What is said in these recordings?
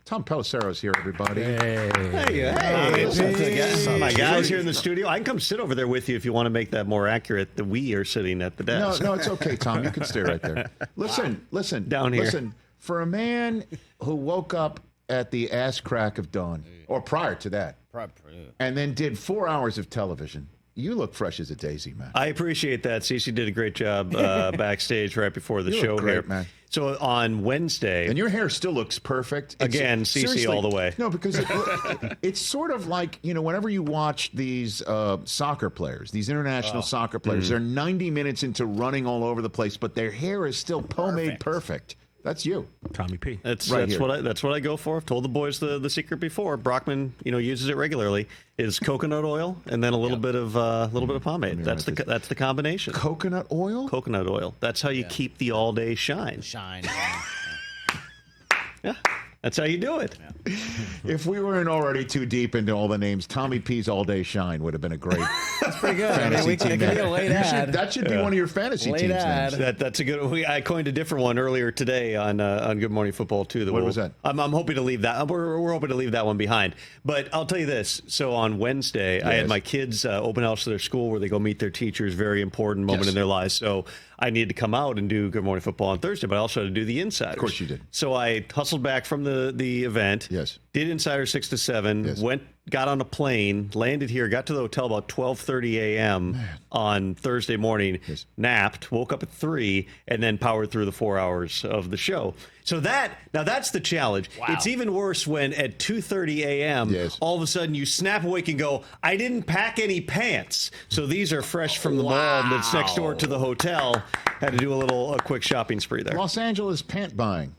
Tom Pelissero's here, everybody. My guys here in the studio. I can come sit over there with you if you want to make that more accurate. That we are sitting at the desk. No, it's okay, Tom. You can stay right there. Listen. Down here. Listen, for a man who woke up at the ass crack of dawn, or prior to that, and then did 4 hours of television, you look fresh as a daisy, man. I appreciate that. Cece did a great job backstage right before the show look great, here. Man. So on Wednesday... And your hair still looks perfect. Again, Cece all the way. No, because it's sort of like, whenever you watch these soccer players, these international soccer players, they're 90 minutes into running all over the place, but their hair is still pomade perfect. That's you, Tommy P. That's what I go for. I've told the boys the secret before. Brockman, uses it regularly. Is coconut oil and then a little bit of pomade. That's the combination. Coconut oil. Coconut oil. That's how you keep the all day shine. Yeah. That's how you do it. Yeah. If we weren't already too deep into all the names, Tommy P's All Day Shine would have been a great. That's pretty good. It could be a late ad. That should be one of your fantasy teams names. That's a good. I coined a different one earlier today on Good Morning Football too. What was that? I'm hoping to leave that. We're hoping to leave that one behind. But I'll tell you this. So on Wednesday, I had my kids open house to their school where they go meet their teachers. Very important moment in their lives. So I needed to come out and do Good Morning Football on Thursday, but I also had to do the Insiders. Of course you did. So I hustled back from the event. Yes. Did Insider 6 to 7. Yes. Got on a plane, landed here, got to the hotel about 12:30 a.m. on Thursday morning. Yes. Napped, woke up at 3, and then powered through the 4 hours of the show. So that's the challenge. Wow. It's even worse when at 2:30 a.m. all of a sudden you snap awake and go, I didn't pack any pants. So these are fresh from the mall that's next door to the hotel. Had to do a quick shopping spree there. Los Angeles pant buying.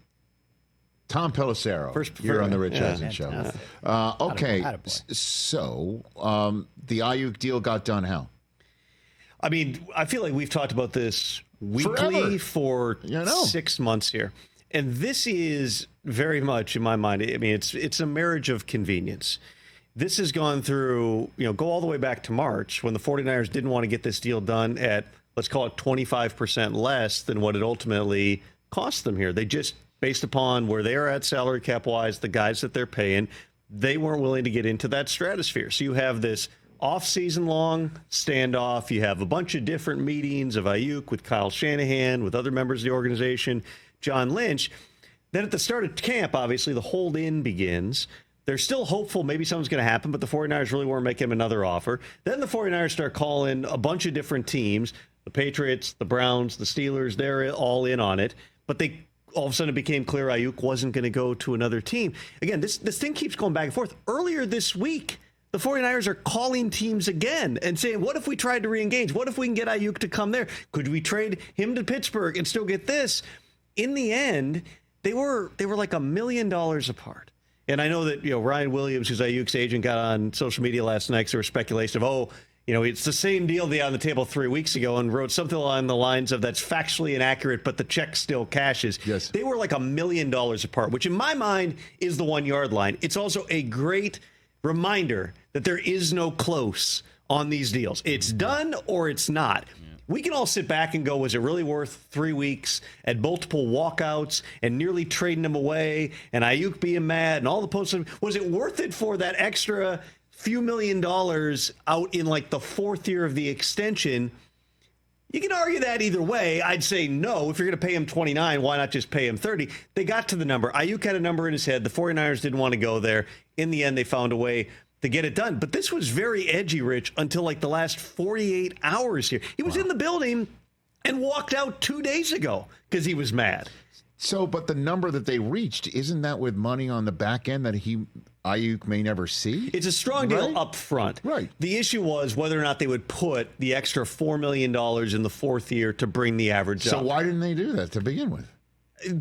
Tom Pelissero, here on the Rich Eisen Show. Okay, so the Aiyuk deal got done how? I mean, I feel like we've talked about this weekly for 6 months here. And this is very much, in my mind, I mean, it's a marriage of convenience. This has gone through, go all the way back to March when the 49ers didn't want to get this deal done at, let's call it 25% less than what it ultimately cost them here. They just, based upon where they are at salary cap wise, the guys that they're paying, they weren't willing to get into that stratosphere. So you have this off-season long standoff. You have a bunch of different meetings of Aiyuk with Kyle Shanahan, with other members of the organization, John Lynch. Then at the start of camp, obviously, the hold-in begins. They're still hopeful maybe something's going to happen, but the 49ers really want to make him another offer. Then the 49ers start calling a bunch of different teams, the Patriots, the Browns, the Steelers. They're all in on it. But all of a sudden it became clear Aiyuk wasn't going to go to another team. Again, this thing keeps going back and forth. Earlier this week, the 49ers are calling teams again and saying, what if we tried to reengage? What if we can get Aiyuk to come there? Could we trade him to Pittsburgh and still get this? In the end, they were like $1 million apart. And I know that, Ryan Williams, who's Aiyuk's agent, got on social media last night because there was speculation of, it's the same deal they had on the table 3 weeks ago, and wrote something along the lines of that's factually inaccurate, but the check still cashes. Yes. They were like $1 million apart, which in my mind is the 1 yard line. It's also a great reminder that there is no close on these deals. It's done or it's not. We can all sit back and go, was it really worth 3 weeks and multiple walkouts and nearly trading him away and Aiyuk being mad and all the posts? Was it worth it for that extra few $1 million out in like the 4th year of the extension? You can argue that either way. I'd say no. If you're going to pay him 29, why not just pay him 30? They got to the number. Aiyuk had a number in his head. The 49ers didn't want to go there. In the end, they found a way to get it done. But this was very edgy, Rich, until like the last 48 hours here. He was in the building and walked out 2 days ago because he was mad. So, but the number that they reached, isn't that with money on the back end that Aiyuk may never see? It's a strong deal up front. Right. The issue was whether or not they would put the extra $4 million in the 4th year to bring the average up. So why didn't they do that to begin with?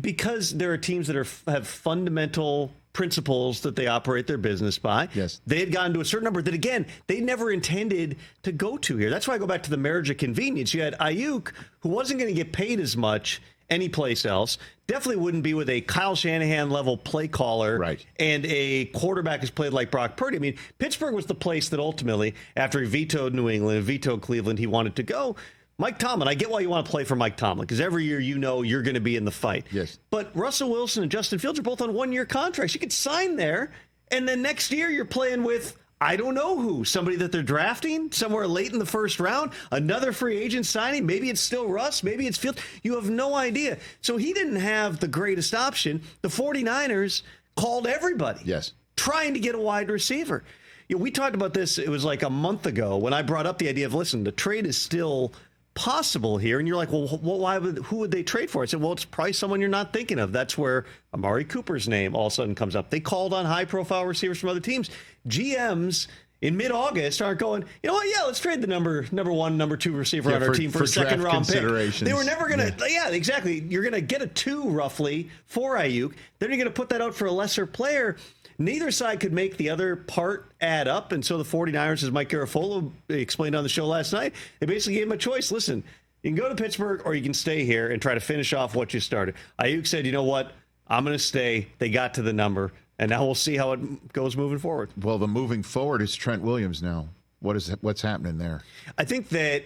Because there are teams that have fundamental principles that they operate their business by. Yes. They had gotten to a certain number that, again, they never intended to go to here. That's why I go back to the marriage of convenience. You had Aiyuk, who wasn't going to get paid as much anyplace else, definitely wouldn't be with a Kyle Shanahan level play caller and a quarterback who's played like Brock Purdy. I mean, Pittsburgh was the place that ultimately, after he vetoed New England and vetoed Cleveland, he wanted to go. Mike Tomlin, I get why you want to play for Mike Tomlin, because every year you know you're going to be in the fight. Yes. But Russell Wilson and Justin Fields are both on one-year contracts. You could sign there, and then next year you're playing with, I don't know who, somebody that they're drafting somewhere late in the first round, another free agent signing. Maybe it's still Russ, maybe it's Fields. You have no idea. So he didn't have the greatest option. The 49ers called everybody. Yes. Trying to get a wide receiver. We talked about this, it was like a month ago when I brought up the idea of, listen, the trade is still possible here. And you're like, well, who would they trade for? I said, well, it's probably someone you're not thinking of. That's where Amari Cooper's name all of a sudden comes up. They called on high-profile receivers from other teams. GMs in mid-August aren't going, you know what, yeah, let's trade the number one, number two receiver on our team for a second-round pick. They were never going to, yeah, exactly. You're going to get a 2 roughly for Aiyuk. Then you're going to put that out for a lesser player. Neither side could make the other part add up, and so the 49ers, as Mike Garafolo explained on the show last night, they basically gave him a choice. Listen, you can go to Pittsburgh or you can stay here and try to finish off what you started. Aiyuk said, you know what, I'm going to stay. They got to the number, and now we'll see how it goes moving forward. Well, the moving forward is Trent Williams now. What's happening there? I think that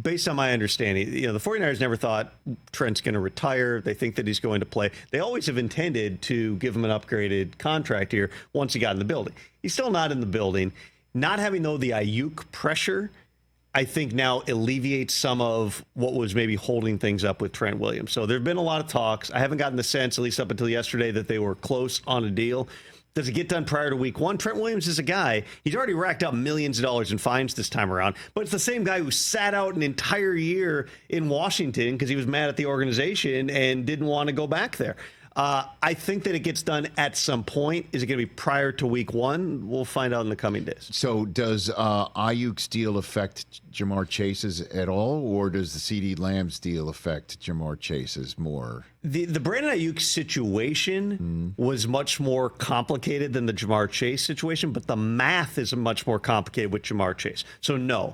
based on my understanding, the 49ers never thought Trent's going to retire. They think that he's going to play. They always have intended to give him an upgraded contract here once he got in the building. He's still not in the building. Not having, though, the Aiyuk pressure, I think now alleviates some of what was maybe holding things up with Trent Williams. So there have been a lot of talks. I haven't gotten the sense, at least up until yesterday, that they were close on a deal. Does it get done prior to week one? Trent Williams is a guy, he's already racked up millions of dollars in fines this time around, but it's the same guy who sat out an entire year in Washington because he was mad at the organization and didn't want to go back there. I think that it gets done at some point. Is it going to be prior to week one? We'll find out in the coming days. So does Aiyuk's deal affect Ja'Marr Chase's at all, or does the CeeDee Lamb's deal affect Ja'Marr Chase's more? The Brandon Aiyuk situation was much more complicated than the Ja'Marr Chase situation, but the math is much more complicated with Ja'Marr Chase. So no,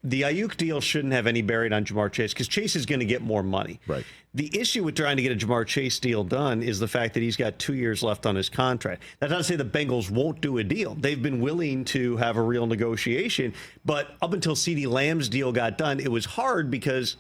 the Aiyuk deal shouldn't have any bearing on Ja'Marr Chase because Chase is going to get more money. Right. The issue with trying to get a Ja'Marr Chase deal done is the fact that he's got 2 years left on his contract. That's not to say the Bengals won't do a deal. They've been willing to have a real negotiation, but up until CeeDee Lamb's deal got done, it was hard because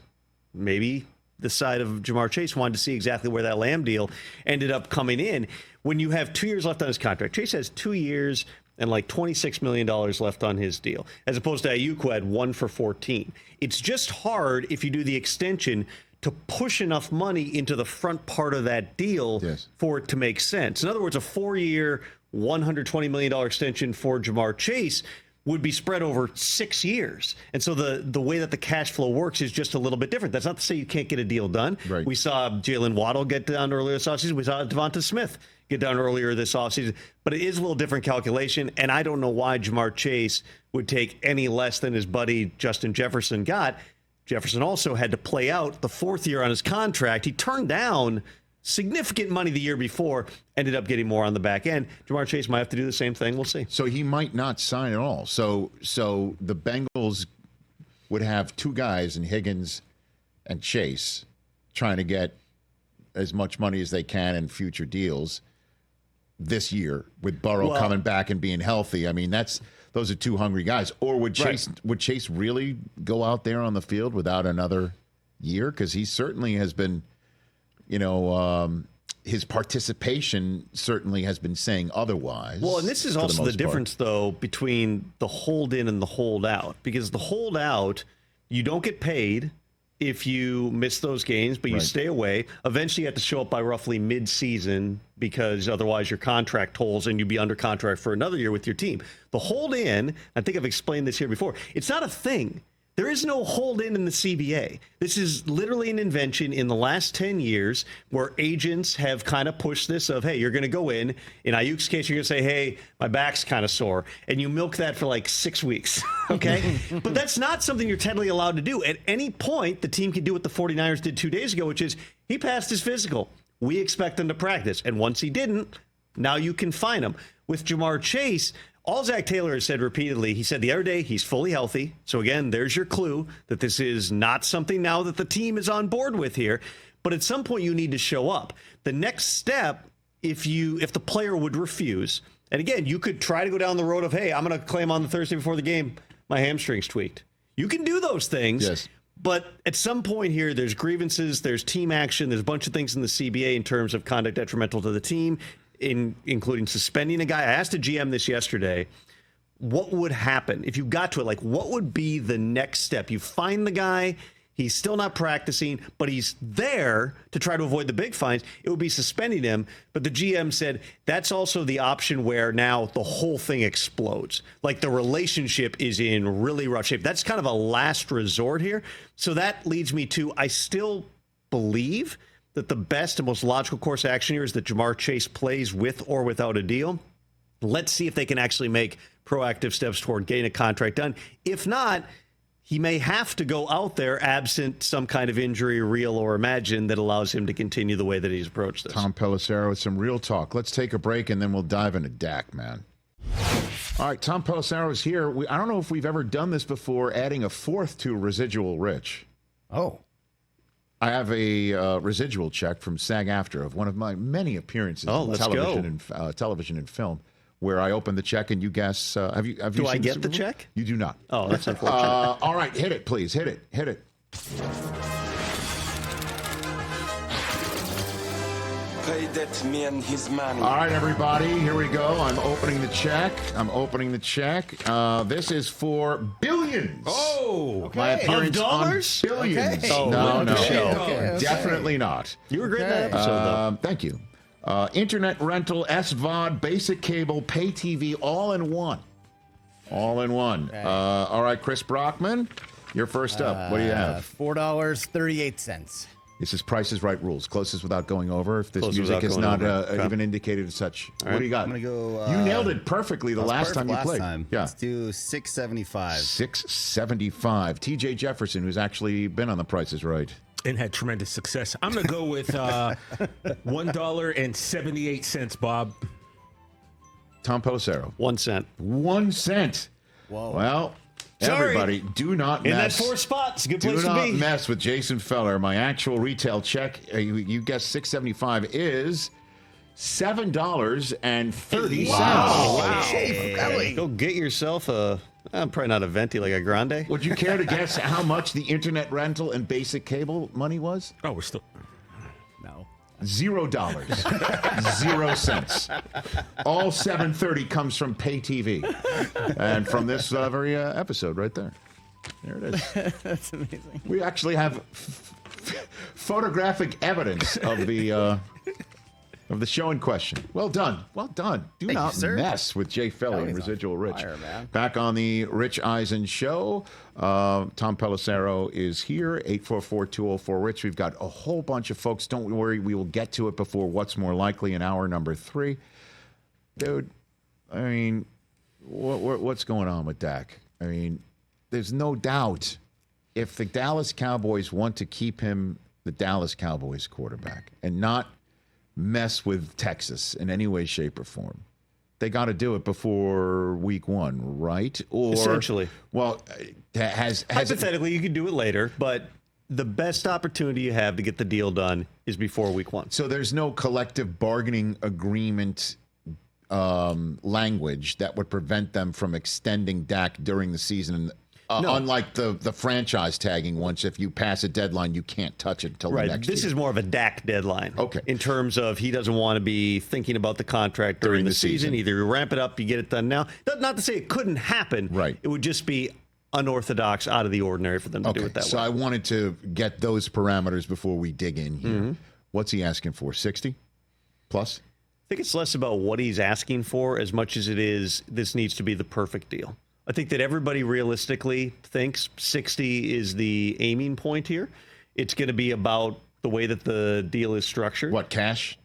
maybe the side of Ja'Marr Chase wanted to see exactly where that Lamb deal ended up coming in. When you have 2 years left on his contract, Chase has 2 years and like $26 million left on his deal, as opposed to Aiyuk, who had 1 for 14. It's just hard if you do the extension to push enough money into the front part of that deal for it to make sense. In other words, a 4-year, $120 million extension for Ja'Marr Chase would be spread over 6 years. And so the way that the cash flow works is just a little bit different. That's not to say you can't get a deal done. Right. We saw Jalen Waddle get done earlier this offseason. We saw Devonta Smith get done earlier this offseason. But it is a little different calculation, and I don't know why Ja'Marr Chase would take any less than his buddy Justin Jefferson got. Jefferson also had to play out the 4th year on his contract. He turned down significant money the year before, ended up getting more on the back end. Ja'Marr Chase might have to do the same thing. We'll see. So he might not sign at all. So the Bengals would have 2 guys in Higgins and Chase trying to get as much money as they can in future deals this year with Burrow coming back and being healthy. I mean, those are 2 hungry guys. Or would Chase really go out there on the field without another year? Because he certainly has been, his participation certainly has been saying otherwise. Well, and this is also the difference, though, between the hold-in and the hold-out. Because the hold-out, you don't get paid if you miss those games, but you stay away. Eventually, you have to show up by roughly mid-season because otherwise your contract tolls and you'd be under contract for another year with your team. The hold-in, I think I've explained this here before, it's not a thing. There is no hold-in in the CBA. This is literally an invention in the last 10 years where agents have kind of pushed this of, hey, you're going to go in. In Aiyuk's case, you're going to say, hey, my back's kind of sore. And you milk that for like 6 weeks, okay? But that's not something you're technically allowed to do. At any point, the team can do what the 49ers did 2 days ago, which is he passed his physical. We expect him to practice. And once he didn't, now you can fine him. With Ja'Marr Chase, all Zach Taylor has said repeatedly, he said the other day he's fully healthy. So again, there's your clue that this is not something now that the team is on board with here. But at some point you need to show up. The next step, if the player would refuse, and again, you could try to go down the road of, hey, I'm going to claim on the Thursday before the game my hamstring's tweaked. You can do those things. Yes. But at some point here, there's grievances, there's team action, there's a bunch of things in the CBA in terms of conduct detrimental to the team, including suspending a guy. I asked a GM this yesterday, what would happen if you got to it? Like, what would be the next step? You find the guy, he's still not practicing, but he's there to try to avoid the big fines. It would be suspending him. But the GM said that's also the option where now the whole thing explodes. Like the relationship is in really rough shape. That's kind of a last resort here. So that leads me to, I still believe that the best and most logical course of action here is that Ja'Marr Chase plays with or without a deal. Let's see if they can actually make proactive steps toward getting a contract done. If not, he may have to go out there absent some kind of injury, real or imagined, that allows him to continue the way that he's approached this. Tom Pelissero with some real talk. Let's take a break, and then we'll dive into Dak, man. All right, Tom Pelissero is here. I don't know if we've ever done this before, adding a fourth to Residual Rich. Oh. I have a residual check from SAG-AFTRA of one of my many appearances on television and film, where I open the check and you guess. Have you? Do I get the check? You do not. Oh, that's unfortunate. All right, hit it, please. Hit it. Pay that man his money. All right, everybody, here we go. I'm opening the check. This is for billions. Oh, okay. My appearance Of dollars? on billions. Okay. Oh, No, Okay. definitely not. You were great in that episode, though. Thank you. Internet rental, SVOD, basic cable, pay TV, all in one. All in one. Okay. All right, Chris Brockman, you're first up. What do you have? $4.38. This is Price is Right rules. Closest without going over. If this Closest music without is going not over. even indicated as such. All What do you got? I'm gonna go. You nailed it perfectly the that was last perfect time you last played. time. Yeah. Let's do 675. 675. TJ Jefferson, who's actually been on The Price is Right. And had tremendous success. I'm going to go with $1.78, Bob. Tom Pelissero. 1 cent. 1 cent. Whoa. Well, Sorry. everybody, do not In that mess. 4 spots. Good Do place to not be. mess with Jason Feller. My actual retail check, you guessed 675, is $7.30. Wow. Belly. Go get yourself a, probably not a venti, like a grande. Would you care to guess how much the internet rental and basic cable money was? Oh, we're still. No. $0. 0 cents. All 730 comes from pay TV. And from this very episode right there. There it is. That's amazing. We actually have photographic evidence of the show in question. Well done. Well done. Do Thank not you, sir. mess with Jay Felly and He's on Residual Rich. fire, man. Back on the Rich Eisen Show. Tom Pelissero is here. 844-204-RICH. We've got a whole bunch of folks. Don't worry. We will get to it before What's More Likely in hour number 3. Dude, I mean, what's going on with Dak? I mean, there's no doubt if the Dallas Cowboys want to keep him the Dallas Cowboys quarterback and not mess with Texas in any way, shape, or form, they got to do it before week 1, right? Or Essentially. Well, has Hypothetically, you could do it later, but the best opportunity you have to get the deal done is before week 1. so there's no collective bargaining agreement language that would prevent them from extending Dak during the season. No. Unlike the franchise tagging once, if you pass a deadline, you can't touch it until the Right. next This year. is more of a Dak deadline. Okay. In terms of he doesn't want to be thinking about the contract during the season. Either you ramp it up, you get it done now. Not to say it couldn't happen. Right. It would just be unorthodox, out of the ordinary for them to do it that so way. I wanted to get those parameters before we dig in here. Mm-hmm. What's he asking for? 60 plus? I think it's less about what he's asking for as much as it is this needs to be the perfect deal. I think that everybody realistically thinks 60 is the aiming point here. It's going to be about the way that the deal is structured. What, cash?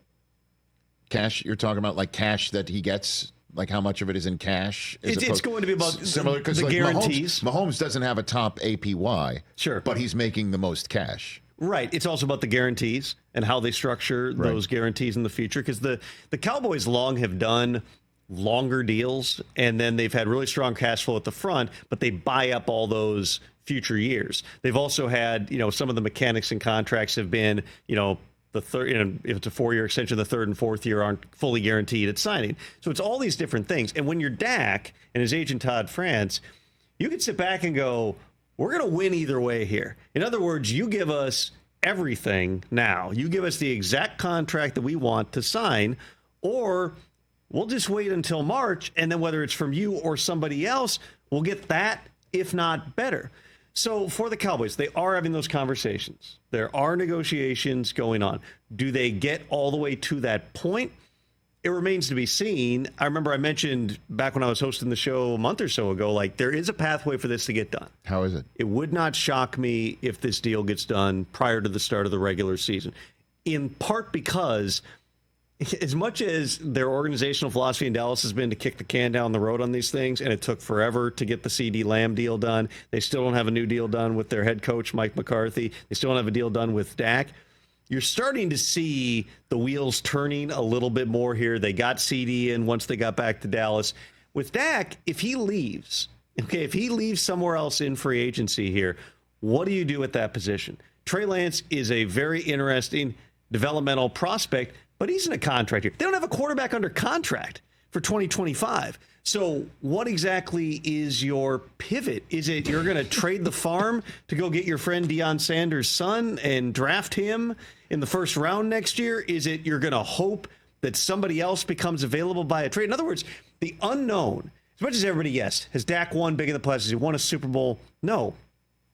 Cash? You're talking about like cash that he gets? Like how much of it is in cash? It's going to be about similar, because the like guarantees. Mahomes doesn't have a top APY. Sure. But he's making the most cash. Right. It's also about the guarantees and how they structure those guarantees in the future. Because the Cowboys long have done longer deals, and then they've had really strong cash flow at the front, but they buy up all those future years. They've also had, some of the mechanics and contracts have been, the third, if it's a 4-year extension, the third and fourth year aren't fully guaranteed at signing. So it's all these different things. And when you're Dak and his agent Todd France, you can sit back and go, we're going to win either way here. In other words, you give us everything now. You give us the exact contract that we want to sign, or we'll just wait until March, and then whether it's from you or somebody else, we'll get that, if not better. So for the Cowboys, they are having those conversations. There are negotiations going on. Do they get all the way to that point? It remains to be seen. I remember I mentioned back when I was hosting the show a month or so ago, like, there is a pathway for this to get done. How is it? It would not shock me if this deal gets done prior to the start of the regular season, in part because as much as their organizational philosophy in Dallas has been to kick the can down the road on these things, and it took forever to get the CD Lamb deal done, they still don't have a new deal done with their head coach, Mike McCarthy. They still don't have a deal done with Dak. You're starting to see the wheels turning a little bit more here. They got CD in once they got back to Dallas. With Dak, if he leaves somewhere else in free agency here, what do you do at that position? Trey Lance is a very interesting developmental prospect, but he's in a contract here. They don't have a quarterback under contract for 2025. So what exactly is your pivot? Is it you're going to trade the farm to go get your friend Deion Sanders' son and draft him in the first round next year? Is it you're going to hope that somebody else becomes available by a trade? In other words, the unknown, as much as everybody, yes, has Dak won big in the playoffs? Has he won a Super Bowl? No.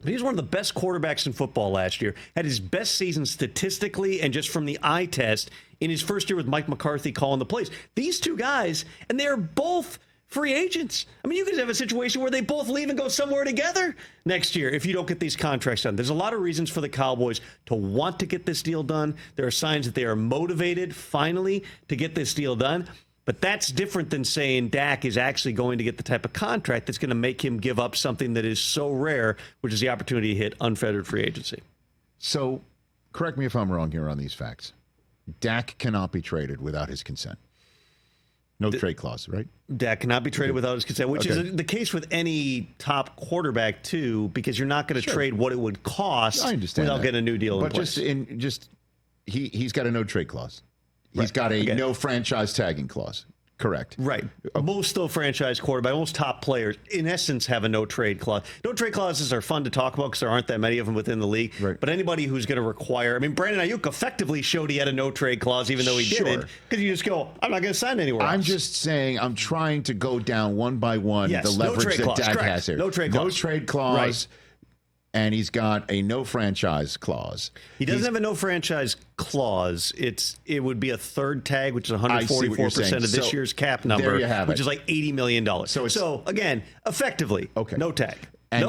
But he was one of the best quarterbacks in football last year, had his best season statistically and just from the eye test in his first year with Mike McCarthy calling the plays. These two guys, and they're both free agents. I mean, you could have a situation where they both leave and go somewhere together next year if you don't get these contracts done. There's a lot of reasons for the Cowboys to want to get this deal done. There are signs that they are motivated finally to get this deal done. But that's different than saying Dak is actually going to get the type of contract that's going to make him give up something that is so rare, which is the opportunity to hit unfettered free agency. So, correct me if I'm wrong here on these facts. Dak cannot be traded without his consent. No trade clause, right? Dak cannot be traded without his consent, which is the case with any top quarterback, too, because you're not going to trade what it would cost without getting a new deal in place. But he's got a no trade clause. He's got a no franchise tagging clause. Correct. Right. Most though franchise quarterback, most top players, in essence, have a no trade clause. No trade clauses are fun to talk about because there aren't that many of them within the league. Right. But anybody who's going to require, I mean, Brandon Aiyuk effectively showed he had a no trade clause, even though he didn't, because you just go, I'm not going to sign anywhere else. I'm just saying, I'm trying to go down one by one the leverage that Dak has here. No trade clause. No trade clause. Right. And he's got a no franchise clause. He doesn't have a no franchise clause. It would be a third tag, which is 144% of this year's cap number, there you have which is like $80 million. So again, effectively, no tag. And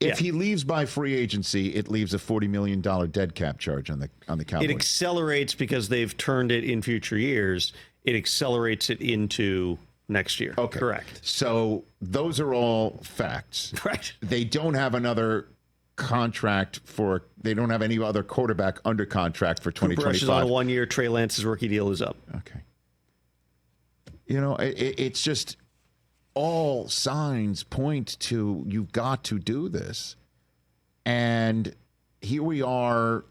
if he leaves by free agency, it leaves a $40 million dead cap charge on the Cowboys. It accelerates because they've turned it in future years. It accelerates it into next year. Okay. Correct. So those are all facts. Right. They don't have another contract they don't have any other quarterback under contract for 2025. Rush is on a 1 year. Trey Lance's rookie deal is up. Okay. You know, it's just all signs point to you've got to do this. And here we are,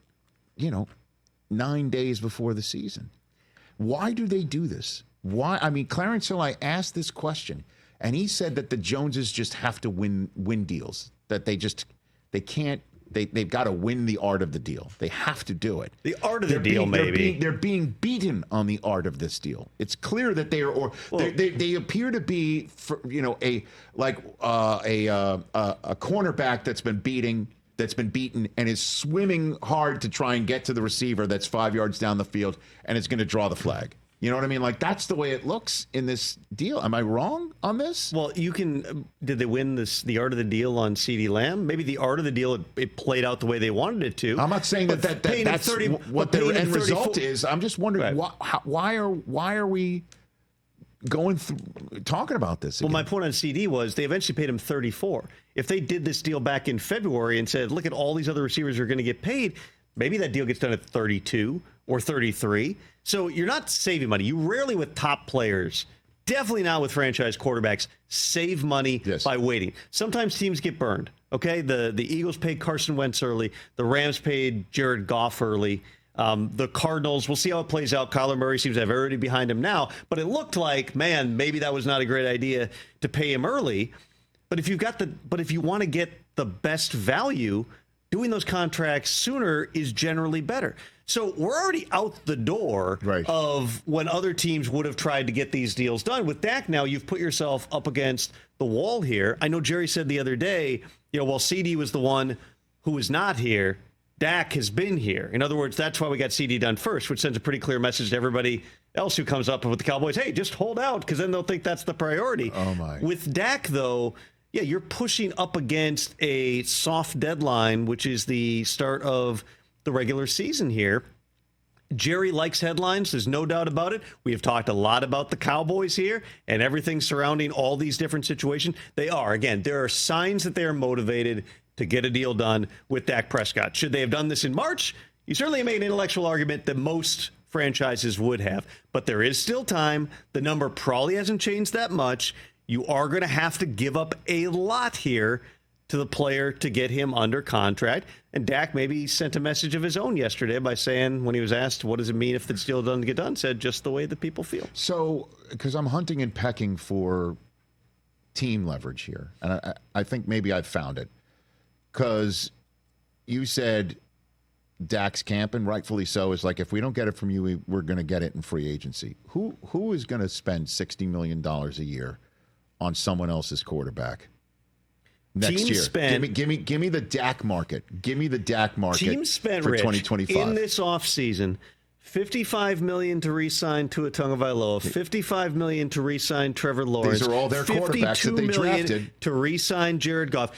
9 days before the season. Why do they do this? Why? I mean, Clarence Hill, I asked this question, and he said that the Joneses just have to win deals, that they've got to win the art of the deal. They have to do it. The art of the deal, maybe. They're being beaten on the art of this deal. It's clear that they are, they appear to be, a cornerback that's been beaten and is swimming hard to try and get to the receiver that's 5 yards down the field and is going to draw the flag. You know what I mean? Like, that's the way it looks in this deal. Am I wrong on this? Well, did they win the art of the deal on CD Lamb? Maybe the art of the deal, it played out the way they wanted it to. I'm not saying that's what the end result is. I'm just wondering, why are we talking about this again? Well, my point on CD was they eventually paid him 34. If they did this deal back in February and said, look at all these other receivers who are going to get paid, maybe that deal gets done at 32 or 33. So you're not saving money. You rarely, with top players, definitely not with franchise quarterbacks, save money by waiting. Sometimes teams get burned. Okay, the Eagles paid Carson Wentz early. The Rams paid Jared Goff early. The Cardinals, we'll see how it plays out. Kyler Murray seems to have everybody behind him now. But it looked like, man, maybe that was not a great idea to pay him early. But if you want to get the best value, doing those contracts sooner is generally better. So we're already out the door of when other teams would have tried to get these deals done. With Dak now, you've put yourself up against the wall here. I know Jerry said the other day, while CD was the one who was not here, Dak has been here. In other words, that's why we got CD done first, which sends a pretty clear message to everybody else who comes up with the Cowboys. Hey, just hold out, because then they'll think that's the priority. Oh, my. With Dak, though, you're pushing up against a soft deadline, which is the start of the regular season here. Jerry likes headlines. There's no doubt about it. We have talked a lot about the Cowboys here and everything surrounding all these different situations. There are signs that they are motivated to get a deal done with Dak Prescott. Should they have done this in March? You certainly made an intellectual argument that most franchises would have, but there is still time. The number probably hasn't changed that much. You are going to have to give up a lot here to the player to get him under contract. And Dak maybe sent a message of his own yesterday by saying, when he was asked, what does it mean if the deal doesn't get done, said just the way that people feel. So, because I'm hunting and pecking for team leverage here, and I think maybe I've found it. Because you said Dak's camp, and rightfully so, is like, if we don't get it from you, we're going to get it in free agency. Who is going to spend $60 million a year on someone else's quarterback next year? Give me the Dak market. Give me the Dak market. Team spent, for Rich, 2025 in this offseason, $55 million to re-sign Tua Tagovailoa, $55 million to re-sign Trevor Lawrence. These are all their quarterbacks that they drafted. To re-sign Jared Goff.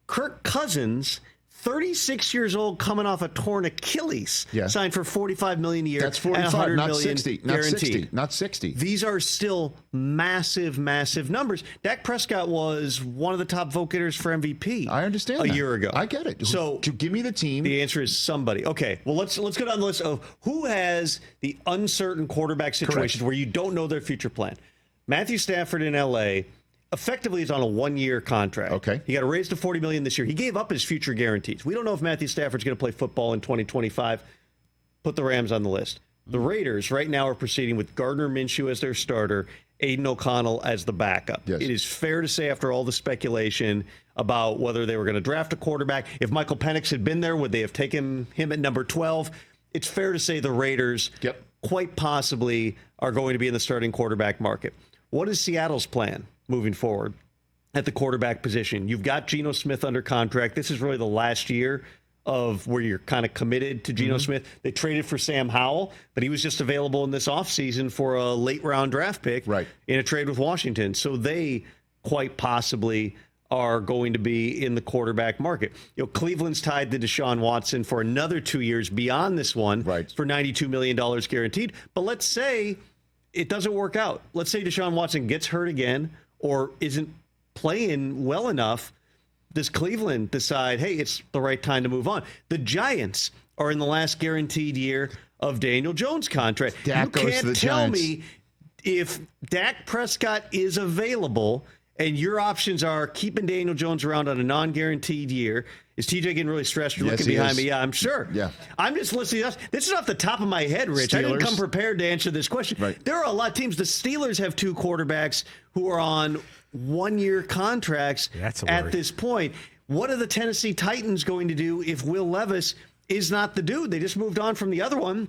Kirk Cousins, 36 years old, coming off a torn Achilles, signed for $45 million a year. That's 45, not 60, guaranteed. not 60. These are still massive, massive numbers. Dak Prescott was one of the top vote getters for MVP. I understand a year ago. I get it. So give me the team. The answer is somebody. Okay, well let's go down the list of who has the uncertain quarterback situation where you don't know their future plan. Matthew Stafford in LA. Effectively is on a one-year contract. Okay. He got a raise to $40 million this year. He gave up his future guarantees. We don't know if Matthew Stafford's going to play football in 2025. Put the Rams on the list. The Raiders right now are proceeding with Gardner Minshew as their starter, Aiden O'Connell as the backup. Yes. It is fair to say, after all the speculation about whether they were going to draft a quarterback, if Michael Penix had been there, would they have taken him at number 12? It's fair to say the Raiders quite possibly are going to be in the starting quarterback market. What is Seattle's plan moving forward at the quarterback position? You've got Geno Smith under contract. This is really the last year of where you're kind of committed to Geno Smith. They traded for Sam Howell, but he was just available in this offseason for a late-round draft pick in a trade with Washington. So they quite possibly are going to be in the quarterback market. Cleveland's tied to Deshaun Watson for another 2 years beyond this one for $92 million guaranteed. But let's say it doesn't work out. Let's say Deshaun Watson gets hurt again or isn't playing well enough. Does Cleveland decide, hey, it's the right time to move on? The Giants are in the last guaranteed year of Daniel Jones' contract. Dak goes to the Giants. Me if Dak Prescott is available and your options are keeping Daniel Jones around on a non-guaranteed year. Is TJ getting really stressed? You're looking behind me. Yeah, I'm sure. Yeah. I'm just listening. This is off the top of my head, Rich. I didn't come prepared to answer this question. There are a lot of teams. The Steelers have two quarterbacks who are on one-year contracts at this point. What are the Tennessee Titans going to do if Will Levis is not the dude? They just moved on from the other one.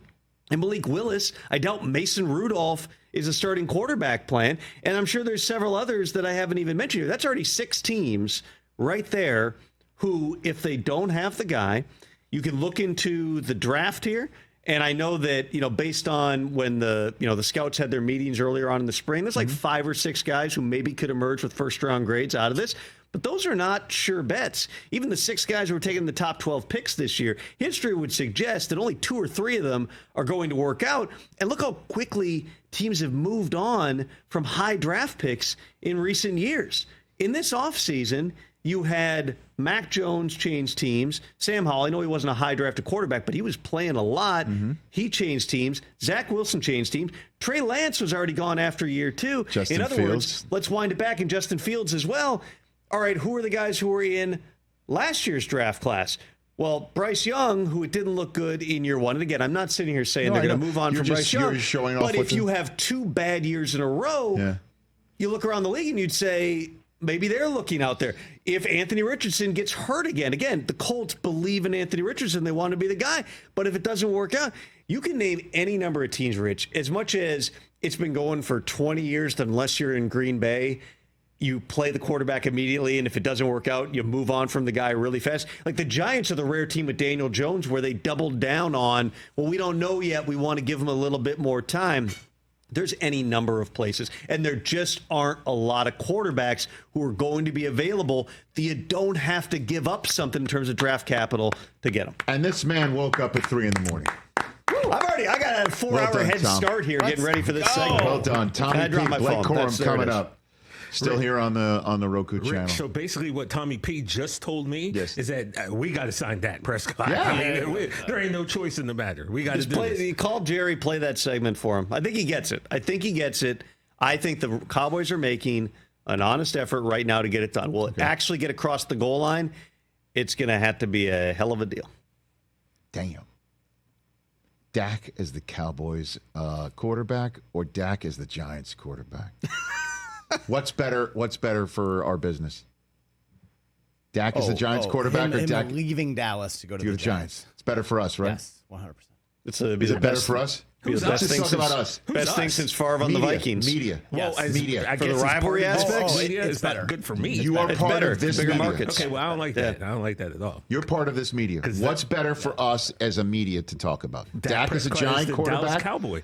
And Malik Willis, I doubt Mason Rudolph is a starting quarterback plan. And I'm sure there's several others that I haven't even mentioned here. That's already 6 teams right there who, if they don't have the guy, you can look into the draft here. And I know that, based on when the scouts had their meetings earlier on in the spring, there's like 5 or 6 guys who maybe could emerge with first-round grades out of this. But those are not sure bets. Even the 6 guys who were taking the top 12 picks this year, history would suggest that only 2 or 3 of them are going to work out. And look how quickly teams have moved on from high draft picks in recent years. In this offseason, you had Mac Jones change teams. Sam Howell, I know he wasn't a high drafted quarterback, but he was playing a lot. He changed teams. Zach Wilson changed teams. Trey Lance was already gone after year 2. In other words, let's wind it back in Justin Fields as well. All right, who are the guys who were in last year's draft class? Well, Bryce Young, who it didn't look good in year 1. And again, I'm not sitting here saying they're going to move on from Bryce Young. Showing off but if you have 2 bad years in a row, you look around the league and you'd say, maybe they're looking out there. If Anthony Richardson gets hurt again, the Colts believe in Anthony Richardson. They want to be the guy. But if it doesn't work out, you can name any number of teams, Rich, as much as it's been going for 20 years, unless you're in Green Bay. You play the quarterback immediately, and if it doesn't work out, you move on from the guy really fast. Like the Giants are the rare team with Daniel Jones where they doubled down on, well, we don't know yet. We want to give him a little bit more time. There's any number of places, and there just aren't a lot of quarterbacks who are going to be available that you don't have to give up something in terms of draft capital to get them. And this man woke up at 3 a.m. I got a 4-hour head start here getting ready for this segment. Well done. Tommy P. Blake Corum coming up. Still here on the Roku channel. So basically what Tommy P just told me is that we got to sign Dak Prescott. Yeah. I mean, there ain't no choice in the matter. We got to do this. He called Jerry, play that segment for him. I think he gets it. I think the Cowboys are making an honest effort right now to get it done. Will it actually get across the goal line? It's going to have to be a hell of a deal. Damn. Dak is the Cowboys quarterback or Dak is the Giants quarterback? What's better for our business? Dak is the Giants quarterback or Dak leaving Dallas to go to the Giants? It's better for us, right? Yes, 100%. Is it better for us? Be the best thing about us. Best thing since Favre on the Vikings. Media. Well, media. I For the guess rivalry it's part of aspects? media. It's It's not better. good for me. You are It's part better. of this Bigger media. markets. Okay, well, I don't like that. I don't like that at all. You're part of this media. What's better for us as a media to talk about? Dak is a Prescott Giant the quarterback? Dallas Cowboy.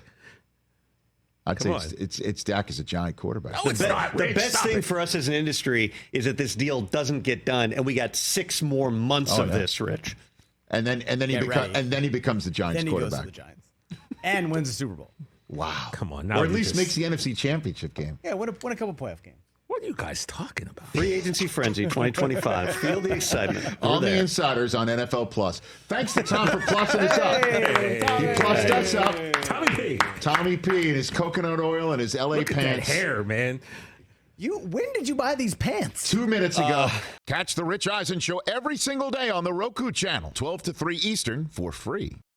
I'd say Come it's Dak as a Giant quarterback. No, it's not. The Rich, best stop thing it. for us as an industry is that this deal doesn't get done, and we got 6 more months of this, Rich. And then he becomes the Giants Then he goes quarterback. to the Giants and wins the Super Bowl. Wow. Come on, now Or at you least just- makes the NFC Championship game. Yeah, win a couple playoff games. What are you guys talking about? Free agency frenzy 2025. Feel the excitement. We're On the there. Insiders on NFL Plus. Thanks to Tom for plussing us up. He plussed us up. Tommy P. Tommy P and his coconut oil and his LA Look at that pants. hair, man. When did you buy these pants? 2 minutes ago. Catch the Rich Eisen Show every single day on the Roku channel, 12 to 3 Eastern for free.